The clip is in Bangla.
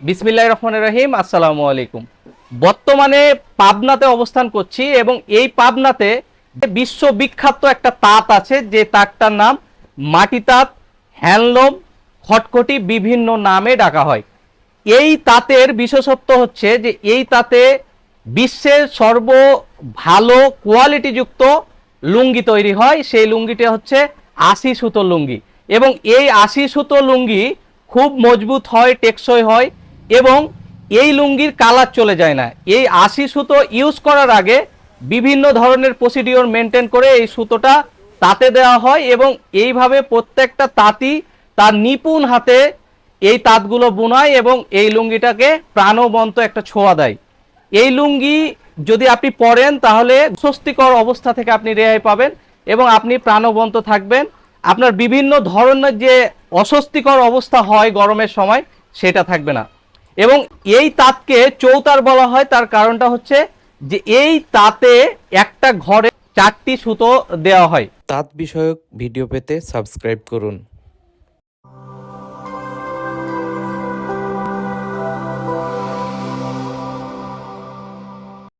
বিসমিল্লাহির রহমানির রহিম। আসসালামু আলাইকুম। বর্তমানে পাবনাতে অবস্থান করছি এবং এই পাবনাতে বিশ্ববিখ্যাত একটা তাঁত আছে, যে তাঁতটার নাম মাটি তাঁত, হ্যান্ডলুম, খটখটি বিভিন্ন নামে ডাকা হয়। এই তাঁতের বিশেষত্ব হচ্ছে যে এই তাঁতে বিশ্বের সর্ব ভালো কোয়ালিটিযুক্ত লুঙ্গি তৈরি হয়। সেই লুঙ্গিটা হচ্ছে ৮০ সুতো লুঙ্গি এবং এই ৮০ সুতো লুঙ্গি খুব মজবুত হয়, টেকসই হয় এবং এই লুঙ্গির কালার চলে যায় না। এই ৮০ সুতো ইউজ করার আগে বিভিন্ন ধরনের প্রসিডিওর মেনটেন করে এই সুতোটা তাঁতে দেওয়া হয় এবং এইভাবে প্রত্যেকটা তাঁতই তার নিপুণ হাতে এই তাঁতগুলো বোনায় এবং এই লুঙ্গিটাকে প্রাণবন্ত একটা ছোঁয়া দেয়। এই লুঙ্গি যদি আপনি পরেন তাহলে স্বস্তিকর অবস্থা থেকে আপনি রেহাই পাবেন এবং আপনি প্রাণবন্ত থাকবেন। আপনার বিভিন্ন ধরনের যে অস্বস্তিকর অবস্থা হয় গরমের সময়, সেটা থাকবে না। এবং এই তাঁতকে চৌতার বলা হয়, তার কারণটা হচ্ছে যে এই তাঁতে একটা ঘরে ৪টি সুতো দেওয়া হয়। তাঁত বিষয়ক ভিডিও পেতে সাবস্ক্রাইব করুন।